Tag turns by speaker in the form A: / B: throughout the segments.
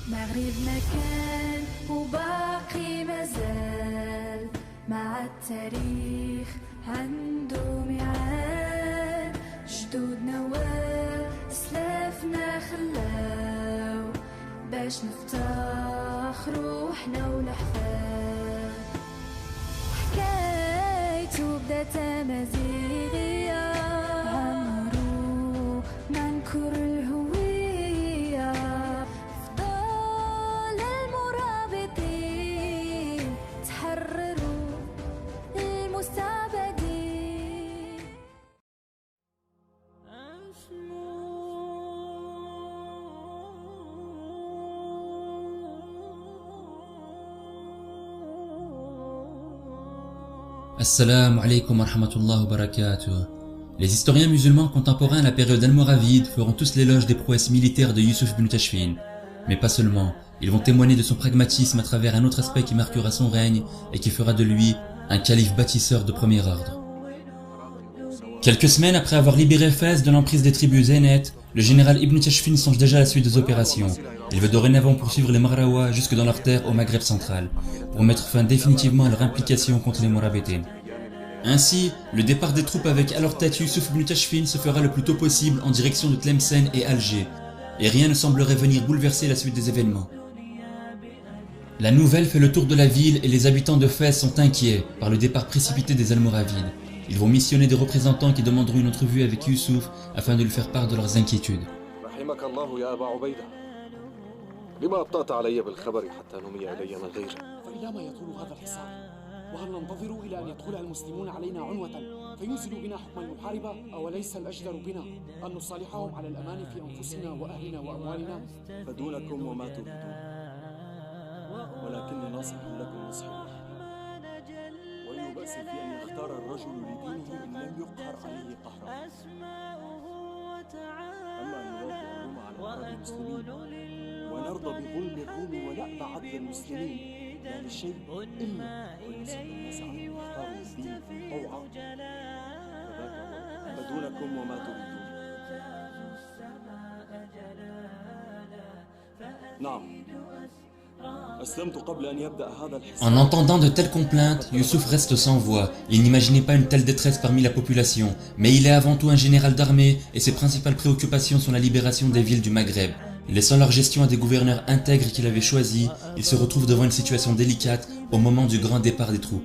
A: مغرب مكان وباقي مازال مع التاريخ عنده ميعاد جدودنا وسلافنا خلاو باش نفتخ روحنا والأحفاد حكايته بدات أمازيغية عمرو منكر الهوية فضل المرابطين تحرروا المستعبدين
B: Assalamu alaikum wa rahmatullahi wa barakatuh. Les historiens musulmans contemporains à la période almoravide feront tous l'éloge des prouesses militaires de Yusuf ibn Tashfin. Mais pas seulement, ils vont témoigner de son pragmatisme à travers un autre aspect qui marquera son règne et qui fera de lui un calife bâtisseur de premier ordre. Quelques semaines après avoir libéré Fès de l'emprise des tribus zénètes, le général Ibn Tashfin songe déjà à la suite des opérations. Il veut dorénavant poursuivre les Mahraouis jusque dans leurs terres au Maghreb central, pour mettre fin définitivement à leur implication contre les Mourabitines. Ainsi, le départ des troupes avec à leur tête Yusuf ibn Tashfin se fera le plus tôt possible en direction de Tlemcen et Alger, et rien ne semblerait venir bouleverser la suite des événements. La nouvelle fait le tour de la ville et les habitants de Fès sont inquiets par le départ précipité des Almoravides. Ils vont missionner des représentants qui demanderont une entrevue avec Yusuf afin de lui faire part de leurs inquiétudes.
C: وهل ننتظر إلى أن يدخل المسلمون علينا عنوة فينزلوا بنا حكم المحاربة أوليس الأجدر بنا أن نصالحهم على الأمان في أنفسنا وأهلنا وأموالنا؟ فدونكم وما تريدون ولكني ناصح لكم نصحا وأي بأس في أن يختار الرجل لدينه إن لم يقهر عليه قهرا أما أن نوافق الروم على قرار المسلمين ونرضى بظلم الروم ونأبى عدل المسلمين لا لشيء إلا ويصد الناس عن اختار الدين طوعا فدونكم وما تريدون. نعم أسلمت قبل أن يبدأ هذا الحصار.
B: En entendant de telles complaintes, Yusuf reste sans voix. Il n'imaginait pas une telle détresse parmi la population, mais il est avant tout un général d'armée et ses principales préoccupations sont la libération des villes du Maghreb. Laissant leur gestion à des gouverneurs intègres qu'il avait choisis, il se retrouve devant une situation délicate au moment du grand départ des troupes.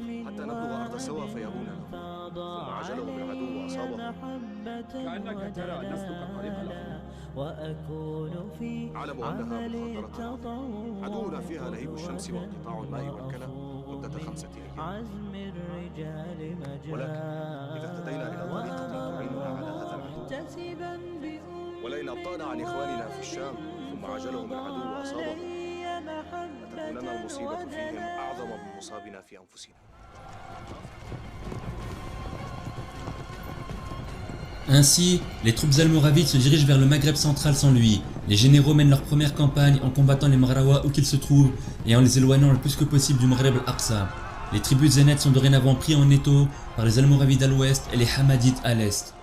D: ولئن أبطأنا عن إخواننا في الشام ثم عجلهم العدو وأصابهم لتكونن المصيبة فيهم أعظم من مصابنا في أنفسنا.
B: Ainsi, les troupes almoravides se dirigent vers le Maghreb central sans lui. Les généraux mènent leur première campagne en combattant les Mahraouis où qu'ils se trouvent et en les éloignant le plus que possible du Maghreb al-Aqsa. Les tribus zénètes sont dorénavant pris en étau par les Almoravides à l'ouest et les Hamadites à l'est.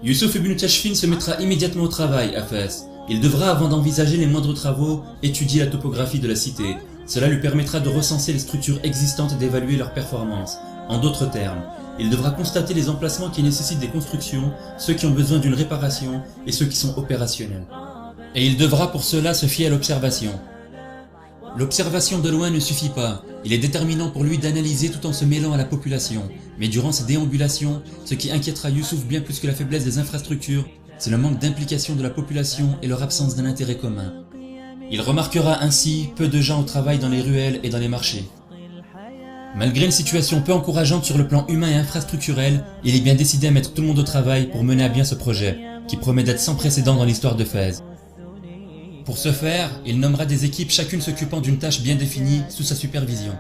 B: Yusuf ibn Tashfin se mettra immédiatement au travail à Fès. Il devra, avant d'envisager les moindres travaux, étudier la topographie de la cité. Cela lui permettra de recenser les structures existantes et d'évaluer leurs performances. En d'autres termes, il devra constater les emplacements qui nécessitent des constructions, ceux qui ont besoin d'une réparation et ceux qui sont opérationnels. Et il devra pour cela se fier à l'observation. L'observation de loin ne suffit pas, il est déterminant pour lui d'analyser tout en se mêlant à la population. Mais durant ses déambulations, ce qui inquiétera Yusuf bien plus que la faiblesse des infrastructures, c'est le manque d'implication de la population et leur absence d'un intérêt commun. Il remarquera ainsi peu de gens au travail dans les ruelles et dans les marchés. Malgré une situation peu encourageante sur le plan humain et infrastructurel, il est bien décidé à mettre tout le monde au travail pour mener à bien ce projet, qui promet d'être sans précédent dans l'histoire de Fès. Pour ce faire, il nommera des équipes chacune s'occupant d'une tâche bien définie sous sa supervision.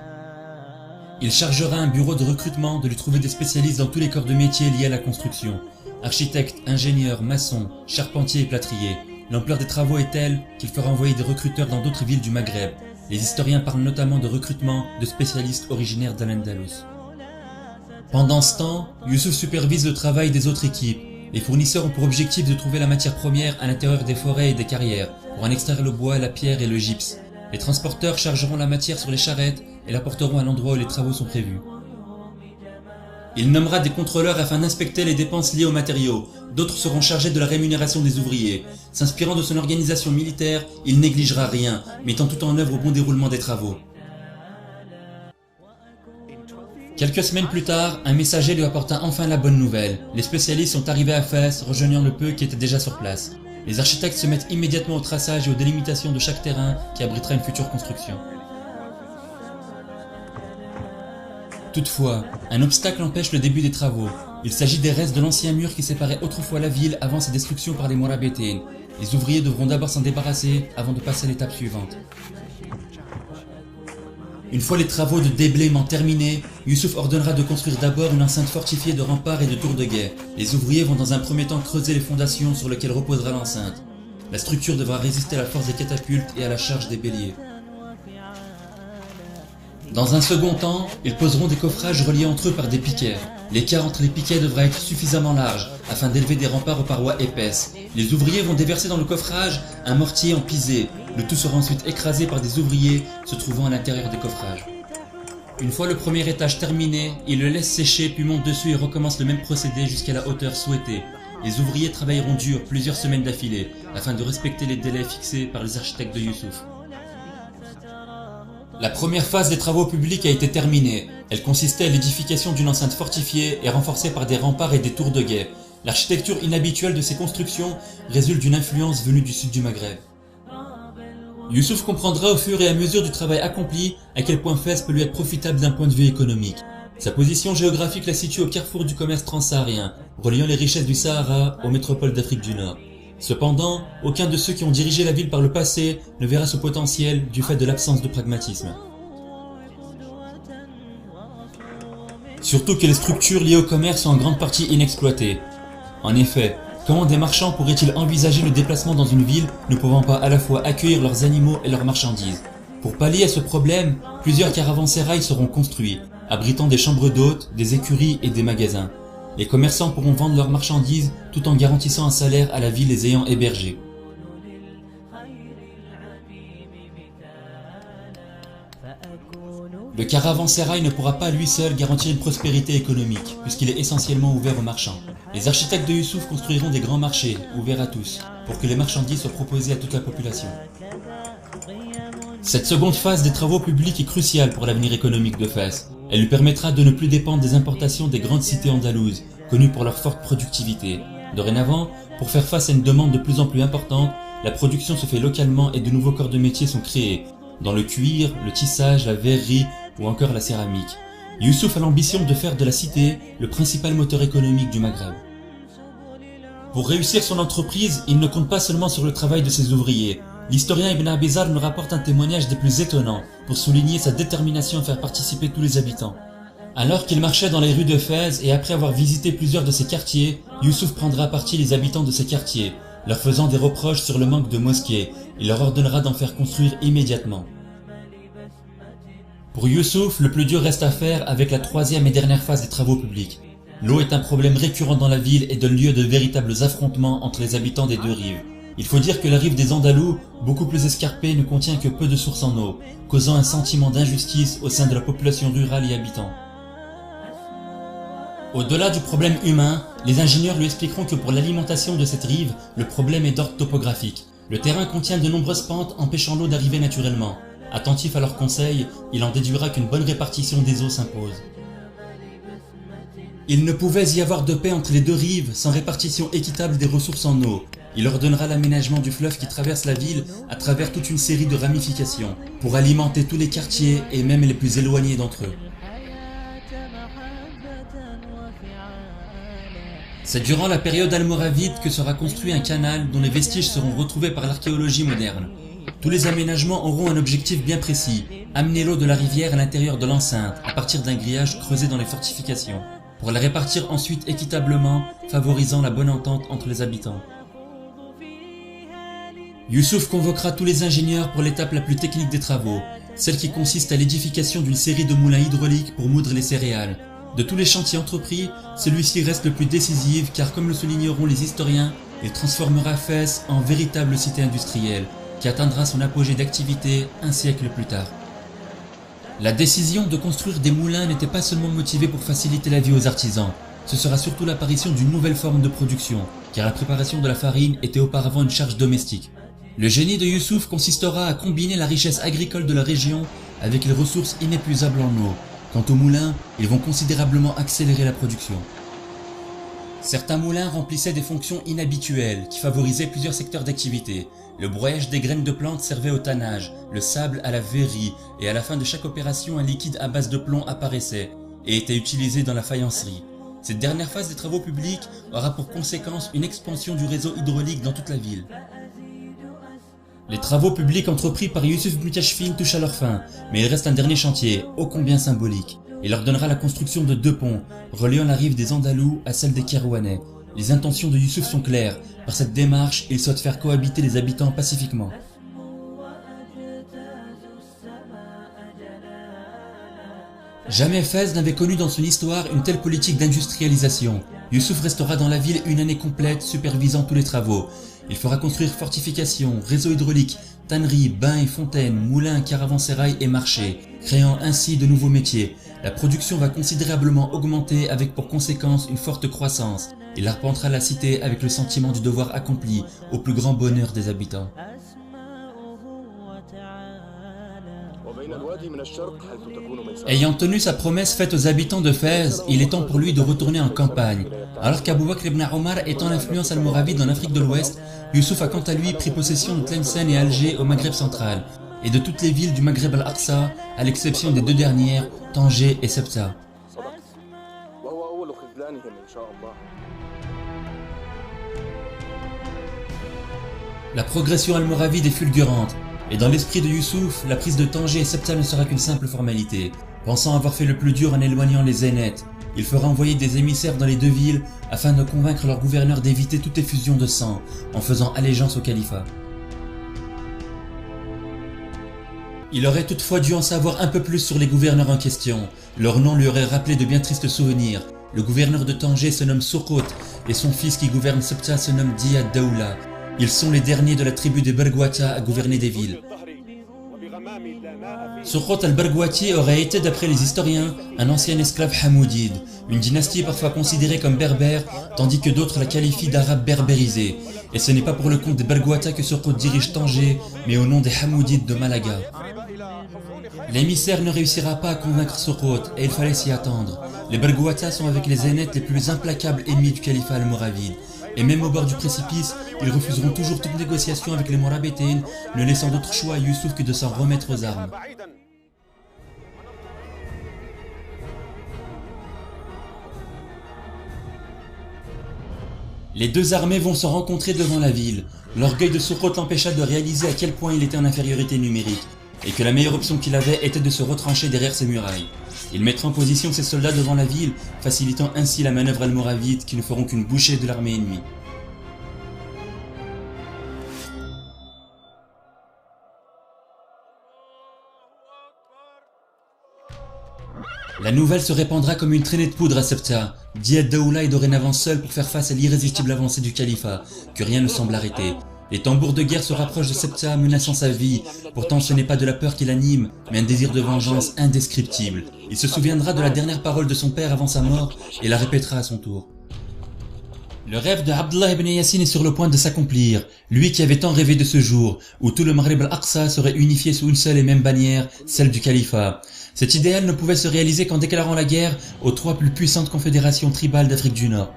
B: Il chargera un bureau de recrutement de lui trouver des spécialistes dans tous les corps de métier liés à la construction. Architectes, ingénieurs, maçons, charpentiers et plâtriers. L'ampleur des travaux est telle qu'il fera envoyer des recruteurs dans d'autres villes du Maghreb. Les historiens parlent notamment de recrutement de spécialistes originaires d'Al-Andalus. Pendant ce temps, Yusuf supervise le travail des autres équipes. Les fournisseurs ont pour objectif de trouver la matière première à l'intérieur des forêts et des carrières, pour en extraire le bois, la pierre et le gypse. Les transporteurs chargeront la matière sur les charrettes et la porteront à l'endroit où les travaux sont prévus. Il nommera des contrôleurs afin d'inspecter les dépenses liées aux matériaux. D'autres seront chargés de la rémunération des ouvriers. S'inspirant de son organisation militaire, il négligera rien, mettant tout en œuvre au bon déroulement des travaux. Quelques semaines plus tard, un messager lui apporta enfin la bonne nouvelle. Les spécialistes sont arrivés à Fès, rejoignant le peu qui était déjà sur place. Les architectes se mettent immédiatement au traçage et aux délimitations de chaque terrain qui abritera une future construction. Toutefois, un obstacle empêche le début des travaux. Il s'agit des restes de l'ancien mur qui séparait autrefois la ville avant sa destruction par les Mourabétines. Les ouvriers devront d'abord s'en débarrasser avant de passer à l'étape suivante. Une fois les travaux de déblaiement terminés, Youssouf ordonnera de construire d'abord une enceinte fortifiée de remparts et de tours de guet. Les ouvriers vont dans un premier temps creuser les fondations sur lesquelles reposera l'enceinte. La structure devra résister à la force des catapultes et à la charge des béliers. Dans un second temps, ils poseront des coffrages reliés entre eux par des piquets. L'écart entre les piquets devra être suffisamment large afin d'élever des remparts aux parois épaisses. Les ouvriers vont déverser dans le coffrage un mortier en pisé. Le tout sera ensuite écrasé par des ouvriers se trouvant à l'intérieur des coffrages. Une fois le premier étage terminé, ils le laissent sécher puis montent dessus et recommencent le même procédé jusqu'à la hauteur souhaitée. Les ouvriers travailleront dur plusieurs semaines d'affilée afin de respecter les délais fixés par les architectes de Youssouf. La première phase des travaux publics a été terminée. Elle consistait à l'édification d'une enceinte fortifiée et renforcée par des remparts et des tours de guet. L'architecture inhabituelle de ces constructions résulte d'une influence venue du sud du Maghreb. Youssouf comprendra au fur et à mesure du travail accompli à quel point Fès peut lui être profitable d'un point de vue économique. Sa position géographique la situe au carrefour du commerce transsaharien, reliant les richesses du Sahara aux métropoles d'Afrique du Nord. Cependant, aucun de ceux qui ont dirigé la ville par le passé ne verra ce potentiel du fait de l'absence de pragmatisme. Surtout que les structures liées au commerce sont en grande partie inexploitées. En effet, comment des marchands pourraient-ils envisager le déplacement dans une ville ne pouvant pas à la fois accueillir leurs animaux et leurs marchandises? Pour pallier à ce problème, plusieurs caravansérails seront construits, abritant des chambres d'hôtes, des écuries et des magasins. Les commerçants pourront vendre leurs marchandises tout en garantissant un salaire à la ville les ayant hébergés. Le caravansérail ne pourra pas à lui seul garantir une prospérité économique, puisqu'il est essentiellement ouvert aux marchands. Les architectes de Youssouf construiront des grands marchés, ouverts à tous, pour que les marchandises soient proposées à toute la population. Cette seconde phase des travaux publics est cruciale pour l'avenir économique de Fès. Elle lui permettra de ne plus dépendre des importations des grandes cités andalouses, connues pour leur forte productivité. Dorénavant, pour faire face à une demande de plus en plus importante, la production se fait localement et de nouveaux corps de métier sont créés, dans le cuir, le tissage, la verrerie ou encore la céramique. Youssouf a l'ambition de faire de la cité le principal moteur économique du Maghreb. Pour réussir son entreprise, il ne compte pas seulement sur le travail de ses ouvriers. L'historien Ibn Abizar nous rapporte un témoignage des plus étonnants pour souligner sa détermination à faire participer tous les habitants. Alors qu'il marchait dans les rues de Fès et après avoir visité plusieurs de ses quartiers, Youssouf prendra à partie les habitants de ces quartiers, leur faisant des reproches sur le manque de mosquées. Il leur ordonnera d'en faire construire immédiatement. Pour Youssouf, le plus dur reste à faire avec la troisième et dernière phase des travaux publics. L'eau est un problème récurrent dans la ville et donne lieu à de véritables affrontements entre les habitants des deux rives. Il faut dire que la rive des Andalous, beaucoup plus escarpée, ne contient que peu de sources en eau, causant un sentiment d'injustice au sein de la population rurale y habitant. Au-delà du problème humain, les ingénieurs lui expliqueront que pour l'alimentation de cette rive, le problème est d'ordre topographique. Le terrain contient de nombreuses pentes empêchant l'eau d'arriver naturellement. Attentif à leurs conseils, il en déduira qu'une bonne répartition des eaux s'impose. Il ne pouvait y avoir de paix entre les deux rives sans répartition équitable des ressources en eau. Il ordonnera l'aménagement du fleuve qui traverse la ville à travers toute une série de ramifications, pour alimenter tous les quartiers et même les plus éloignés d'entre eux. C'est durant la période almoravide que sera construit un canal dont les vestiges seront retrouvés par l'archéologie moderne. Tous les aménagements auront un objectif bien précis, amener l'eau de la rivière à l'intérieur de l'enceinte à partir d'un grillage creusé dans les fortifications, pour la répartir ensuite équitablement, favorisant la bonne entente entre les habitants. Youssouf convoquera tous les ingénieurs pour l'étape la plus technique des travaux, celle qui consiste à l'édification d'une série de moulins hydrauliques pour moudre les céréales. De tous les chantiers entrepris, celui-ci reste le plus décisif car comme le souligneront les historiens, il transformera Fès en véritable cité industrielle qui atteindra son apogée d'activité un siècle plus tard. La décision de construire des moulins n'était pas seulement motivée pour faciliter la vie aux artisans, ce sera surtout l'apparition d'une nouvelle forme de production, car la préparation de la farine était auparavant une charge domestique. Le génie de Youssouf consistera à combiner la richesse agricole de la région avec les ressources inépuisables en eau. Quant aux moulins, ils vont considérablement accélérer la production. Certains moulins remplissaient des fonctions inhabituelles qui favorisaient plusieurs secteurs d'activité. Le broyage des graines de plantes servait au tannage, le sable à la verrerie, et à la fin de chaque opération, un liquide à base de plomb apparaissait et était utilisé dans la faïencerie. Cette dernière phase des travaux publics aura pour conséquence une expansion du réseau hydraulique dans toute la ville. Les travaux publics entrepris par Youssouf Mutachfine touchent à leur fin, mais il reste un dernier chantier, ô combien symbolique. Il ordonnera la construction de 2 ponts, reliant la rive des Andalous à celle des Kérouanais. Les intentions de Youssouf sont claires. Par cette démarche, il souhaite faire cohabiter les habitants pacifiquement. Jamais Fès n'avait connu dans son histoire une telle politique d'industrialisation. Youssouf restera dans la ville une année complète, supervisant tous les travaux. Il fera construire fortifications, réseaux hydrauliques, tanneries, bains et fontaines, moulins, caravansérails et marchés, créant ainsi de nouveaux métiers. La production va considérablement augmenter avec pour conséquence une forte croissance. Il arpentera la cité avec le sentiment du devoir accompli, au plus grand bonheur des habitants. Ayant tenu sa promesse faite aux habitants de Fès, il est temps pour lui de retourner en campagne. Alors qu'Abou Bakr ibn Omar étant l'influence almoravide en Afrique de l'Ouest, Youssouf a quant à lui pris possession de Tlemcen et Alger au Maghreb central, et de toutes les villes du Maghreb al-Aqsa, à l'exception des 2 dernières, Tanger et Sebta. La progression almoravide est fulgurante, et dans l'esprit de Youssouf, la prise de Tanger et Sebta ne sera qu'une simple formalité. Pensant avoir fait le plus dur en éloignant les Zénètes, il fera envoyer des émissaires dans les 2 villes afin de convaincre leur gouverneur d'éviter toute effusion de sang, en faisant allégeance au califat. Il aurait toutefois dû en savoir un peu plus sur les gouverneurs en question. Leur nom lui aurait rappelé de bien tristes souvenirs. Le gouverneur de Tanger se nomme Soukot et son fils qui gouverne Sebta se nomme Diyad Daoula. Ils sont les derniers de la tribu des Bergouata à gouverner des villes. Soukot al-Bergouati aurait été, d'après les historiens, un ancien esclave hamoudide, une dynastie parfois considérée comme berbère, tandis que d'autres la qualifient d'arabe berbérisé. Et ce n'est pas pour le compte des Bergouata que Soukot dirige Tanger, mais au nom des Hamoudides de Malaga. L'émissaire ne réussira pas à convaincre Soukot, et il fallait s'y attendre. Les Bergouata sont avec les Zénètes les plus implacables ennemis du califat almoravide. Et même au bord du précipice, ils refuseront toujours toute négociation avec les Morabétines, ne laissant d'autre choix à Youssouf que de s'en remettre aux armes. Les 2 armées vont se rencontrer devant la ville. L'orgueil de Soukot l'empêcha de réaliser à quel point il était en infériorité numérique, et que la meilleure option qu'il avait était de se retrancher derrière ses murailles. Il mettra en position ses soldats devant la ville, facilitant ainsi la manœuvre almoravide qui ne feront qu'une bouchée de l'armée ennemie. La nouvelle se répandra comme une traînée de poudre à Sebta. Diyad Daoula est dorénavant seul pour faire face à l'irrésistible avancée du califat, que rien ne semble arrêter. Les tambours de guerre se rapprochent de Sebta, menaçant sa vie. Pourtant ce n'est pas de la peur qui l'anime, mais un désir de vengeance indescriptible. Il se souviendra de la dernière parole de son père avant sa mort, et la répétera à son tour. Le rêve de Abdullah ibn Yassin est sur le point de s'accomplir, lui qui avait tant rêvé de ce jour, où tout le Maghreb al-Aqsa serait unifié sous une seule et même bannière, celle du califat. Cet idéal ne pouvait se réaliser qu'en déclarant la guerre aux 3 plus puissantes confédérations tribales d'Afrique du Nord.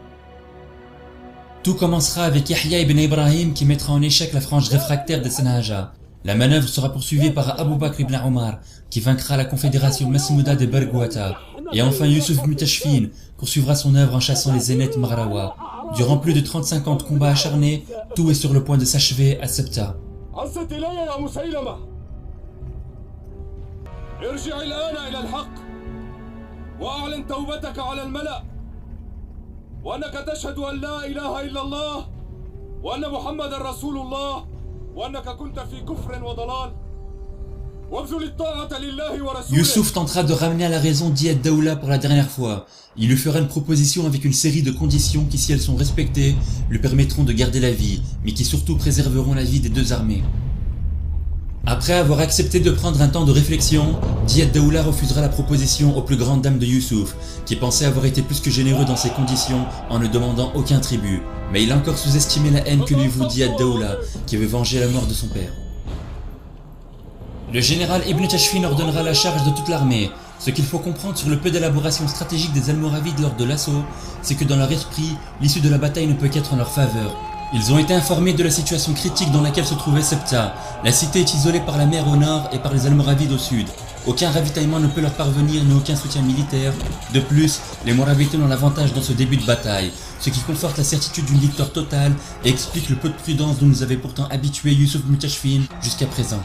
B: Tout commencera avec Yahya ibn Ibrahim qui mettra en échec la frange réfractaire des Sanhaja. La manœuvre sera poursuivie par Abou Bakr ibn Omar qui vaincra la confédération Masmouda des Bergouata. Et enfin Youssouf Mutachfine poursuivra son œuvre en chassant les Zénètes Maghrawa. Durant plus de 35 ans de combats acharnés, tout est sur le point de s'achever à Sebta.
E: ارجع الآن إلى الحق وأعلن توبتك على الملأ وأنك تشهد أن لا إله إلا الله وأن محمد رسول الله وأنك كنت في كفر وضلال وابذل الطاعة لله ورسوله.
B: Youssouf tentera de ramener à la raison Diyad Daoula pour la dernière fois. Il lui fera une proposition avec une série de conditions qui, si elles sont respectées, lui permettront de garder la vie, mais qui surtout préserveront la vie des deux armées. Après avoir accepté de prendre un temps de réflexion, Diyad Daoula refusera la proposition aux plus grandes dames de Youssouf, qui pensait avoir été plus que généreux dans ces conditions en ne demandant aucun tribut. Mais il a encore sous-estimé la haine que lui voue Diyad Daoula, qui veut venger la mort de son père. Le général Ibn Tashfin ordonnera la charge de toute l'armée. Ce qu'il faut comprendre sur le peu d'élaboration stratégique des Almoravides lors de l'assaut, c'est que dans leur esprit, l'issue de la bataille ne peut qu'être en leur faveur. Ils ont été informés de la situation critique dans laquelle se trouvait Sebta. La cité est isolée par la mer au nord et par les Almoravides au sud. Aucun ravitaillement ne peut leur parvenir ni aucun soutien militaire. De plus, les Moravides ont l'avantage dans ce début de bataille, ce qui conforte la certitude d'une victoire totale et explique le peu de prudence dont nous avait pourtant habitué Youssouf Ibn Tashfin jusqu'à présent.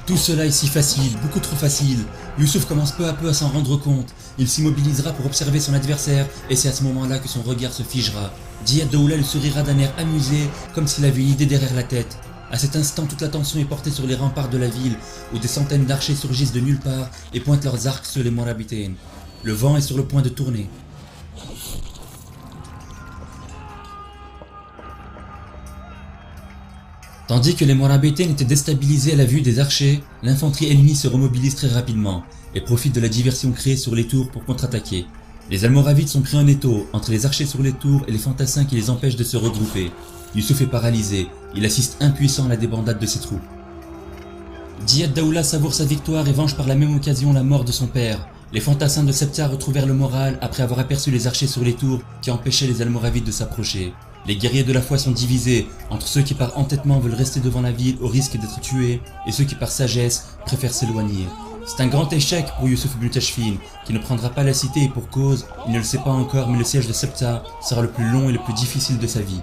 B: Tout cela est si facile, beaucoup trop facile. Youssouf commence peu à peu à s'en rendre compte. Il s'immobilisera pour observer son adversaire et c'est à ce moment-là que son regard se figera. Diyad Daoula lui sourira d'un air amusé, comme s'il avait une idée derrière la tête. À cet instant, toute l'attention est portée sur les remparts de la ville, où des centaines d'archers surgissent de nulle part et pointent leurs arcs sur les Morabites. Le vent est sur le point de tourner. Tandis que les Morabites étaient déstabilisés à la vue des archers, l'infanterie ennemie se remobilise très rapidement et profite de la diversion créée sur les tours pour contre-attaquer. Les Almoravides sont pris en étau entre les archers sur les tours et les fantassins qui les empêchent de se regrouper. Youssouf est paralysé, il assiste impuissant à la débandade de ses troupes. Diyad Daoula savoure sa victoire et venge par la même occasion la mort de son père. Les fantassins de Sebta retrouvèrent le moral après avoir aperçu les archers sur les tours qui empêchaient les Almoravides de s'approcher. Les guerriers de la foi sont divisés entre ceux qui par entêtement veulent rester devant la ville au risque d'être tués et ceux qui par sagesse préfèrent s'éloigner. C'est un grand échec pour Youssouf Ibn Tashfin qui ne prendra pas la cité et pour cause, il ne le sait pas encore mais le siège de Sebta sera le plus long et le plus difficile de sa vie.